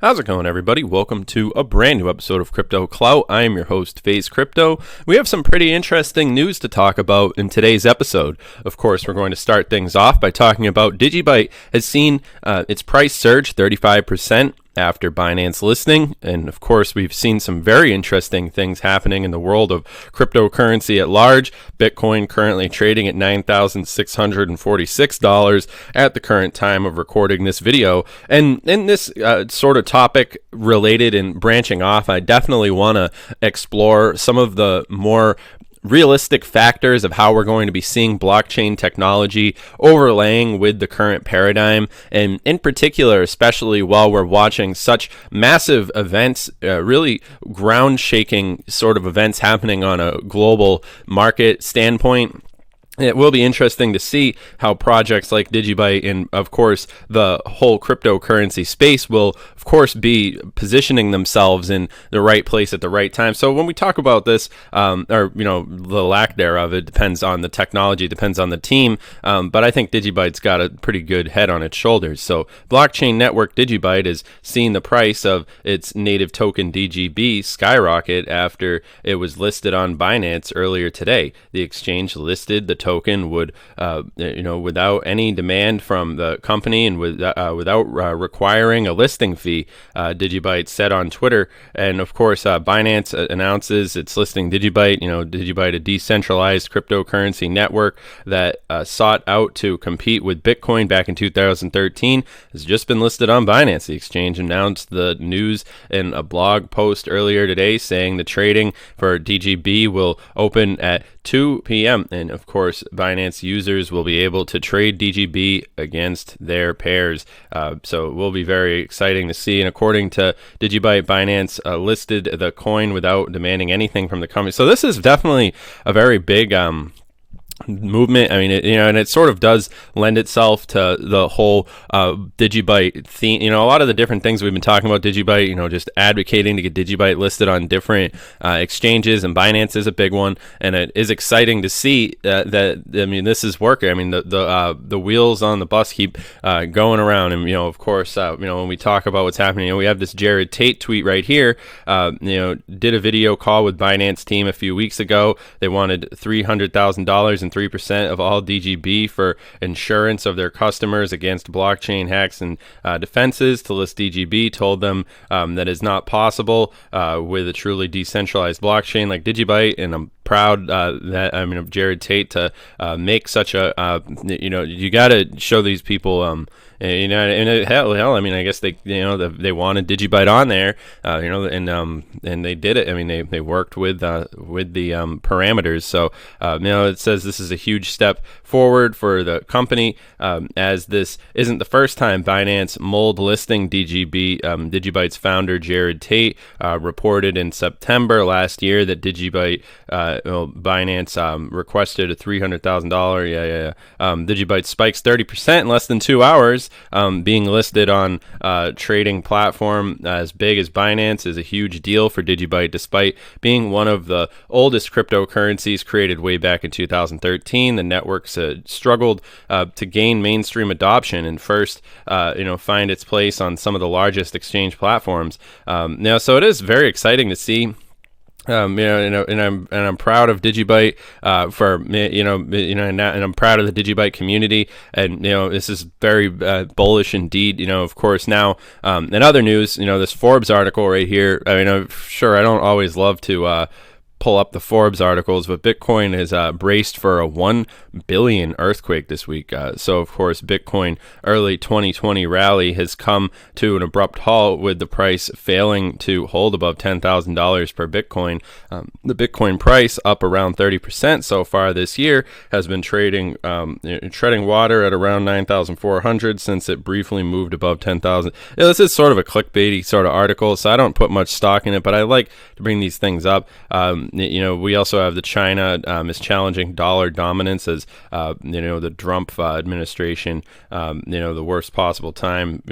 How's it going, everybody? Welcome to a brand new episode of Crypto Clout. I am your host, FaZe Crypto. We have some pretty interesting news to talk about in today's episode. Of course, we're going to start things off by talking about DigiByte has seen its price surge 35% after Binance listing. And of course, we've seen some very interesting things happening in the world of cryptocurrency at large. Bitcoin currently trading at $9,646 at the current time of recording this video. And in this sort of topic related and branching off, I definitely want to explore some of the more realistic factors of how we're going to be seeing blockchain technology overlaying with the current paradigm, and in particular, especially while we're watching such massive events, really ground-shaking sort of events happening on a global market standpoint. It will be interesting to see how projects like DigiByte and, of course, the whole cryptocurrency space will, of course, be positioning themselves in the right place at the right time. So when we talk about this, or, the lack thereof, it depends on the technology, depends on the team. But I think DigiByte's got a pretty good head on its shoulders. So blockchain network DigiByte is seeing the price of its native token DGB skyrocket after it was listed on Binance earlier today. The exchange listed the token would, without any demand from the company and without requiring a listing fee, DigiByte said on Twitter. And of course, Binance announces it's listing DigiByte. DigiByte, a decentralized cryptocurrency network that sought out to compete with Bitcoin back in 2013, has just been listed on Binance. The exchange announced the news in a blog post earlier today, saying the trading for DGB will open at 2 p.m. And of course, Binance users will be able to trade DGB against their pairs. So it will be very exciting to see. And according to DigiByte, Binance listed the coin without demanding anything from the company. So this is definitely a very big movement. I mean, and it sort of does lend itself to the whole DigiByte theme. A lot of the different things we've been talking about DigiByte, just advocating to get DigiByte listed on different exchanges, and Binance is a big one. And it is exciting to see that this is working. I mean, the wheels on the bus keep going around. And of course, when we talk about what's happening, we have this Jared Tate tweet right here. Did a video call with Binance team a few weeks ago. They wanted $300,000 and 3% of all DGB for insurance of their customers against blockchain hacks and defenses. To list DGB, told them that is not possible with a truly decentralized blockchain like DigiByte. And I'm proud of Jared Tate to make such a you got to show these people hell, I mean, I guess they wanted DigiByte on there, and they did it. I mean, they worked with the parameters. So it says this is a huge step forward for the company, as this isn't the first time Binance mulled listing DGB. DigiByte's founder Jared Tate reported in September last year that Binance requested a $300,000. DigiByte spikes 30% in less than 2 hours. Being listed on trading platform as big as Binance is a huge deal for DigiByte, despite being one of the oldest cryptocurrencies created way back in 2013. The network's struggled to gain mainstream adoption and first, find its place on some of the largest exchange platforms. So it is very exciting to see. And I'm proud of DigiByte and I'm proud of the DigiByte community, and this is very bullish indeed. Of course, now in other news, this Forbes article right here. I mean, I'm sure I don't always love to pull up the Forbes articles, but Bitcoin is braced for a 1 billion earthquake this week. So, of course, Bitcoin early 2020 rally has come to an abrupt halt, with the price failing to hold above $10,000 per Bitcoin. The Bitcoin price, up around 30% so far this year, has been treading water at around 9,400 since it briefly moved above 10,000. This is sort of a clickbaity sort of article, so I don't put much stock in it, but I like to bring these things up. We also have the China is challenging dollar dominance as the Trump administration, the worst possible time,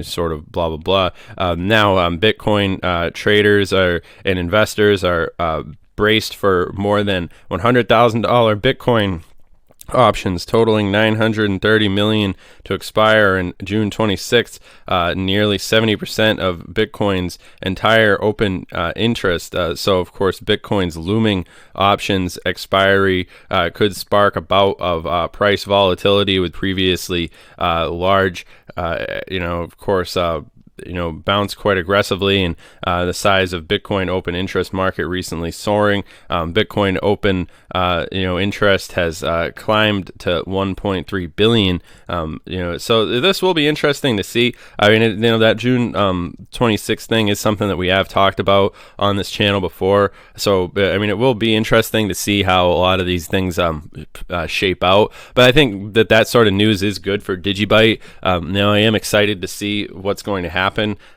sort of blah blah blah. Now Bitcoin traders and investors are braced for more than $100,000 Bitcoin options totaling 930 million to expire in June 26th, nearly 70% of Bitcoin's entire open interest. So of course, Bitcoin's looming options expiry could spark a bout of price volatility with previously large, of course, bounced quite aggressively, and the size of Bitcoin open interest market recently soaring. Bitcoin open interest has climbed to 1.3 billion. So this will be interesting to see. I mean, that June 26th thing is something that we have talked about on this channel before. So I mean, it will be interesting to see how a lot of these things shape out. But I think that sort of news is good for DigiByte. Now I am excited to see what's going to happen.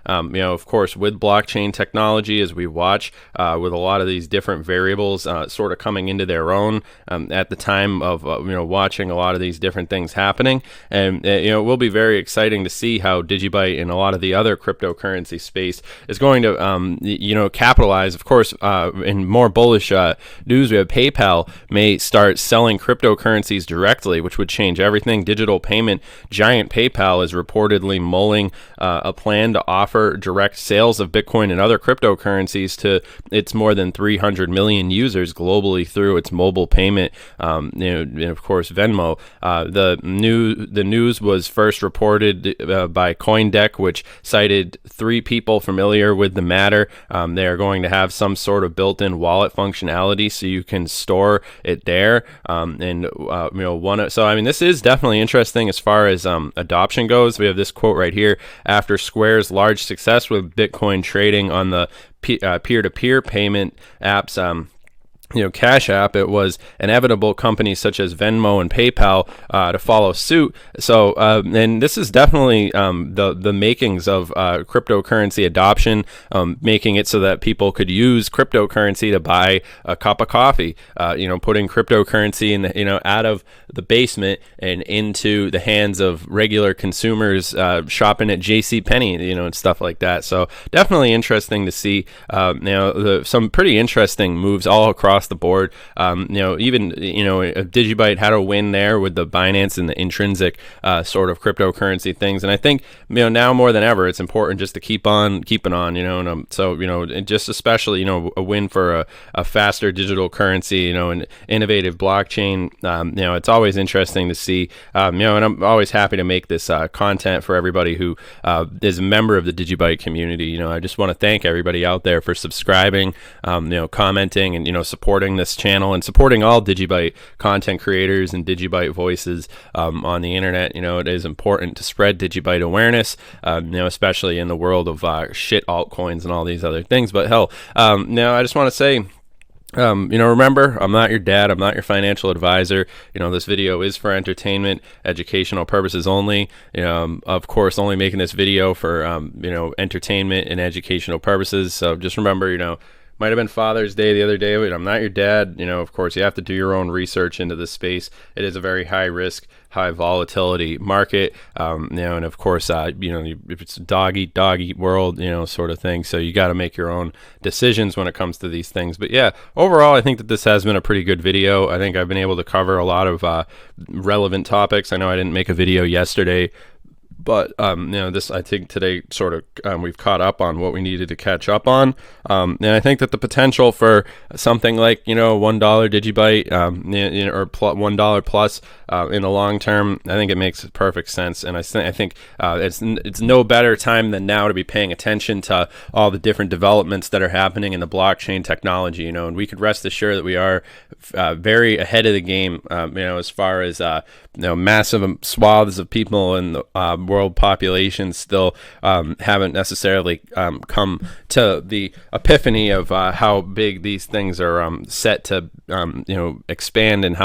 Of course, with blockchain technology, as we watch with a lot of these different variables sort of coming into their own at the time of watching a lot of these different things happening, and it will be very exciting to see how DigiByte and a lot of the other cryptocurrency space is going to capitalize. Of course, in more bullish news, we have PayPal may start selling cryptocurrencies directly, which would change everything. Digital payment giant PayPal is reportedly mulling a plan to offer direct sales of Bitcoin and other cryptocurrencies to its more than 300 million users globally through its mobile payment, and of course Venmo. The news was first reported by CoinDeck, which cited 3 people familiar with the matter. They are going to have some sort of built-in wallet functionality, so you can store it there. So I mean, this is definitely interesting as far as adoption goes. We have this quote right here: after Square's large success with Bitcoin trading on the peer-to-peer payment apps, Cash App, it was inevitable companies such as Venmo and PayPal to follow suit. So, and this is definitely the makings of cryptocurrency adoption, making it so that people could use cryptocurrency to buy a cup of coffee. Putting cryptocurrency in out of the basement and into the hands of regular consumers shopping at JCPenney, and stuff like that. So definitely interesting to see. Some pretty interesting moves all across the board. DigiByte had a win there with the Binance and the intrinsic sort of cryptocurrency things, and I think now more than ever it's important just to keep on keeping on. Just especially a win for a faster digital currency, an innovative blockchain. It's always interesting to see. And I'm always happy to make this content for everybody who is a member of the DigiByte community. I just want to thank everybody out there for subscribing, commenting, and supporting this channel and supporting all DigiByte content creators and DigiByte voices on the internet. It is important to spread DigiByte awareness, especially in the world of shit altcoins and all these other things. But hell, I just want to say, remember, I'm not your dad. I'm not your financial advisor. This video is for entertainment, educational purposes only. Of course, only making this video for, entertainment and educational purposes. So just remember, might have been Father's Day the other day, but I'm not your dad. Of course, you have to do your own research into this space. It is a very high risk, high volatility market. And of course, if it's a dog eat world, sort of thing. So you got to make your own decisions when it comes to these things. But yeah, overall, I think that this has been a pretty good video. I think I've been able to cover a lot of relevant topics. I know I didn't make a video yesterday, but this, I think today sort of we've caught up on what we needed to catch up on, and I think that the potential for something like $1 DigiByte or $1 plus in the long term, I think it makes perfect sense. And I think it's no better time than now to be paying attention to all the different developments that are happening in the blockchain technology. And we could rest assured that we are very ahead of the game. As far as massive swaths of people in the world population still haven't necessarily come to the epiphany of how big these things are set to expand, and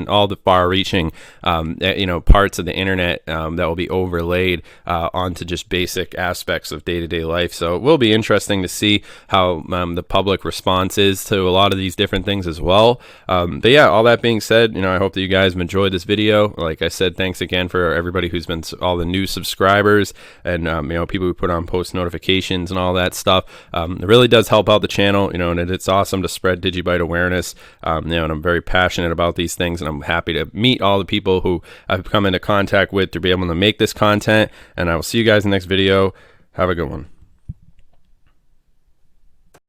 all the far-reaching parts of the internet that will be overlaid onto just basic aspects of day-to-day life. So it will be interesting to see how the public response is to a lot of these different things as well. But yeah, all that being said, I hope that you guys have enjoyed this video. Like I said, thanks again for everybody who's been all the new subscribers subscribers and you know, people who put on post notifications and all that stuff. It really does help out the channel, you know, and it's awesome to spread DigiByte awareness. You know, and I'm very passionate about these things, and I'm happy to meet all the people who I've come into contact with to be able to make this content. And I will see you guys in the next video. Have a good one.